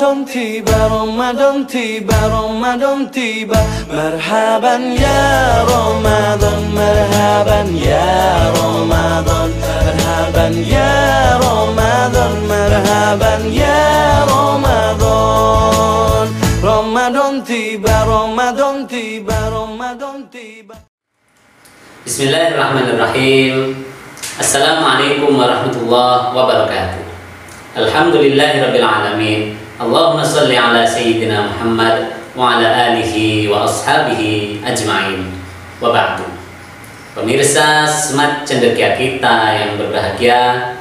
Ramadan tiba, Ramadan tiba, Ramadan tiba. Marhaban ya Ramadan, marhaban ya Ramadan, marhaban ya Ramadan, marhaban ya Ramadan. Ramadan tiba, Ramadan tiba, Ramadan tiba. Bismillahirrahmanirrahim. Assalamualaikum warahmatullahi wabarakatuh. Alhamdulillahirabbil alamin. Allahumma shalli ala sayyidina Muhammad wa ala alihi wa ashabihi ajmain. Wa ba'du. Pemirsa Smart Cendekia kita yang berbahagia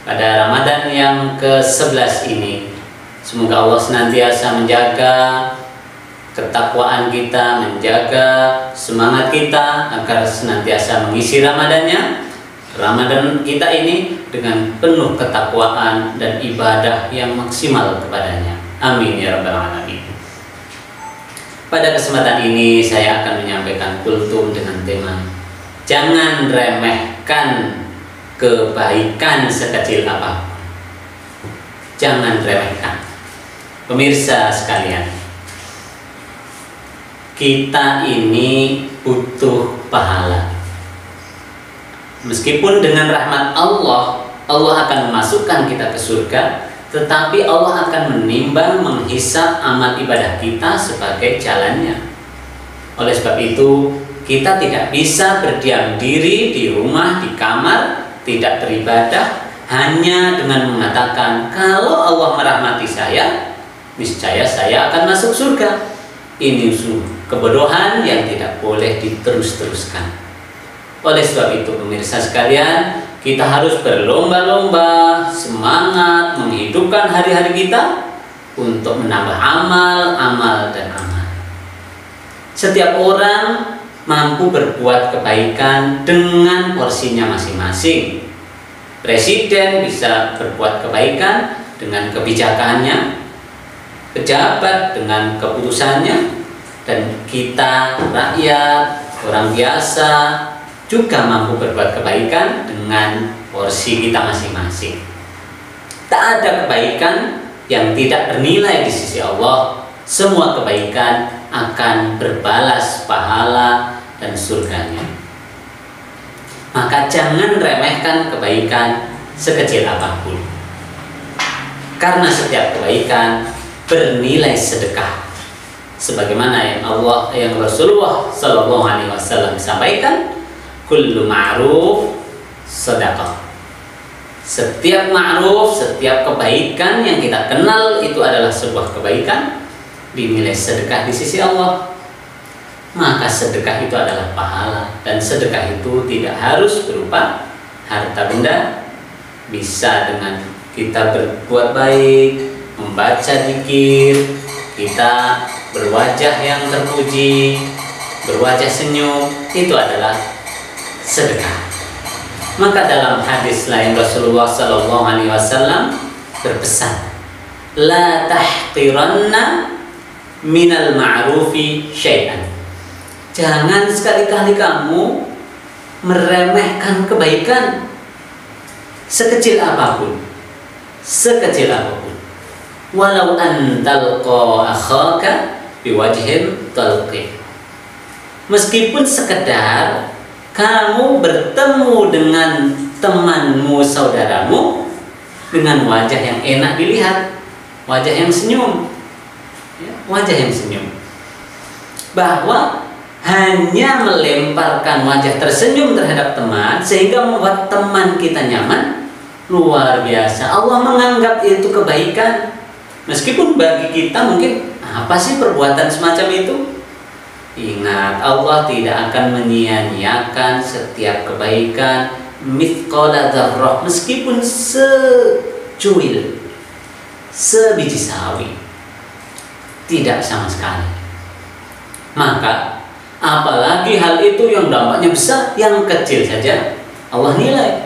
pada Ramadan yang ke-11 ini, semoga Allah senantiasa menjaga ketakwaan kita, menjaga semangat kita agar senantiasa mengisi Ramadan kita ini dengan penuh ketakwaan dan ibadah yang maksimal kepadanya. Amin ya rabbal alamin. Pada kesempatan ini saya akan menyampaikan kultum dengan tema jangan remehkan kebaikan sekecil apapun. Jangan remehkan. Pemirsa sekalian, kita ini butuh pahala. Meskipun dengan rahmat Allah, Allah akan memasukkan kita ke surga, tetapi Allah akan menimbang, menghisap amal ibadah kita sebagai jalannya. Oleh sebab itu, kita tidak bisa berdiam diri di rumah, di kamar, tidak beribadah, hanya dengan mengatakan, kalau Allah merahmati saya, niscaya saya akan masuk surga. Ini kebodohan yang tidak boleh diterus-teruskan. Oleh sebab itu pemirsa sekalian, kita harus berlomba-lomba semangat menghidupkan hari-hari kita untuk menambah amal, amal, dan amal. Setiap orang mampu berbuat kebaikan dengan porsinya masing-masing. Presiden bisa berbuat kebaikan dengan kebijakannya, pejabat dengan keputusannya, dan kita rakyat, orang biasa juga mampu berbuat kebaikan dengan porsi kita masing-masing. Tak ada kebaikan yang tidak bernilai di sisi Allah. Semua kebaikan akan berbalas pahala dan surganya. Maka jangan remehkan kebaikan sekecil apapun, karena setiap kebaikan bernilai sedekah. Sebagaimana yang Rasulullah SAW sampaikan, kullu ma'ruf sedekah. Setiap ma'ruf, setiap kebaikan yang kita kenal itu adalah sebuah kebaikan, dinilai sedekah di sisi Allah. Maka sedekah itu adalah pahala, dan sedekah itu tidak harus berupa harta benda. Bisa dengan kita berbuat baik, membaca zikir, kita berwajah yang terpuji, berwajah senyum, itu adalah sedekah. Maka dalam hadis lain Rasulullah SAW berpesan, la tahqiranna minal ma'rufi syai'an. Jangan sekali-kali kamu meremehkan kebaikan sekecil apapun, sekecil apapun. Walau an talqa akhaka biwajhin talqi. Meskipun sekedar kamu bertemu dengan temanmu, saudaramu, dengan wajah yang enak dilihat, wajah yang senyum, wajah yang senyum. Bahwa hanya melemparkan wajah tersenyum terhadap teman sehingga membuat teman kita nyaman, luar biasa. Allah menganggap itu kebaikan. Meskipun bagi kita mungkin apa sih perbuatan semacam itu? Ingat, Allah tidak akan menyia-nyiakan setiap kebaikan mithqala dzarrah, meskipun secuil, sebiji sawi, tidak sama sekali. Maka apalagi hal itu yang dampaknya besar, yang kecil saja Allah nilai.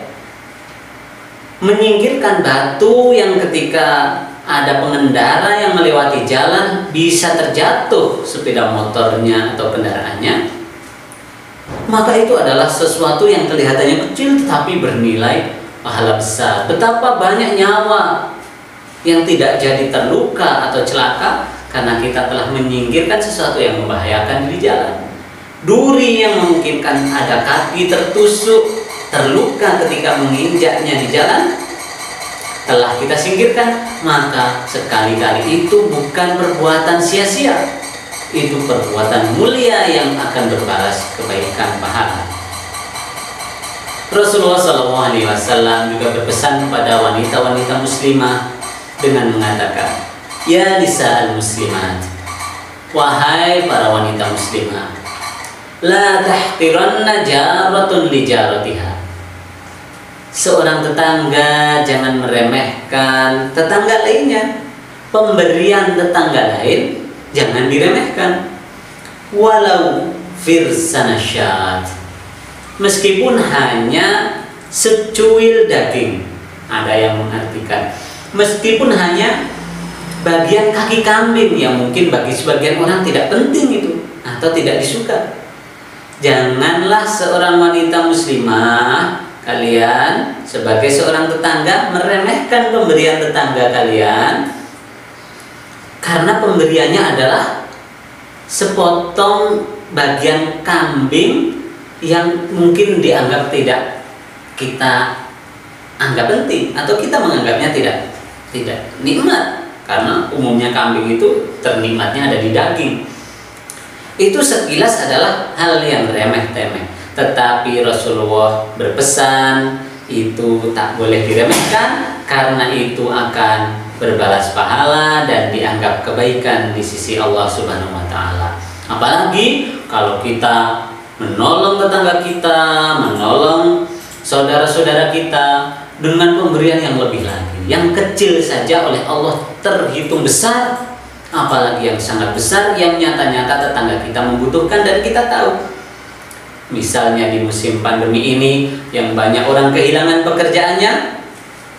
Menyingkirkan batu yang ketika ada pengendara yang melewati jalan bisa terjatuh sepeda motornya atau kendaraannya, maka itu adalah sesuatu yang kelihatannya kecil tetapi bernilai pahala besar. Betapa banyak nyawa yang tidak jadi terluka atau celaka karena kita telah menyingkirkan sesuatu yang membahayakan di jalan. Duri yang memungkinkan ada kaki tertusuk, terluka ketika menginjaknya di jalan, telah kita singkirkan, maka sekali-kali itu bukan perbuatan sia-sia, itu perbuatan mulia yang akan berbalas kebaikan pahala. Rasulullah SAW juga berpesan kepada wanita-wanita muslimah dengan mengatakan, ya nisa'al muslimat, wahai para wanita muslimah, la tahqiranna jaratun li jaratiha. Seorang tetangga jangan meremehkan tetangga lainnya. Pemberian tetangga lain jangan diremehkan. Walau firsanasyat, meskipun hanya secuil daging. Ada yang mengartikan meskipun hanya bagian kaki kambing yang mungkin bagi sebagian orang tidak penting itu atau tidak disuka. Janganlah seorang wanita muslimah kalian sebagai seorang tetangga meremehkan pemberian tetangga kalian, karena pemberiannya adalah sepotong bagian kambing yang mungkin dianggap tidak kita anggap penting atau kita menganggapnya tidak nikmat, karena umumnya kambing itu ternikmatnya ada di daging. Itu sekilas adalah hal yang remeh-temeh, tetapi Rasulullah berpesan itu tak boleh diremehkan karena itu akan berbalas pahala dan dianggap kebaikan di sisi Allah Subhanahu wa taala. Apalagi kalau kita menolong tetangga kita, menolong saudara-saudara kita dengan pemberian yang lebih lagi. Yang kecil saja oleh Allah terhitung besar, apalagi yang sangat besar yang nyata-nyata tetangga kita membutuhkan dan kita tahu. Misalnya di musim pandemi ini yang banyak orang kehilangan pekerjaannya,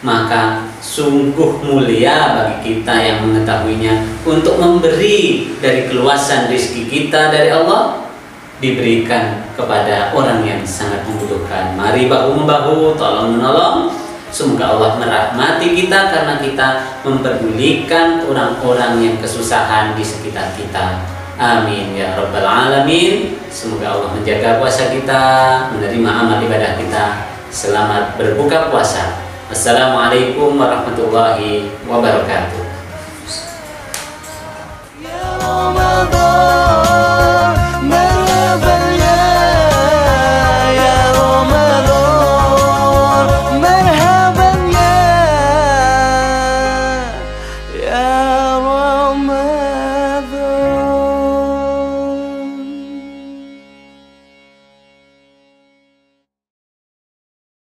maka sungguh mulia bagi kita yang mengetahuinya untuk memberi dari keluasan rezeki kita dari Allah, diberikan kepada orang yang sangat membutuhkan. Mari bahu-membahu, tolong-menolong. Semoga Allah merahmati kita karena kita memperdulikan orang-orang yang kesusahan di sekitar kita. Amin ya rabbal alamin. Semoga Allah menjaga puasa kita, menerima amal ibadah kita. Selamat berbuka puasa. Assalamualaikum warahmatullahi wabarakatuh.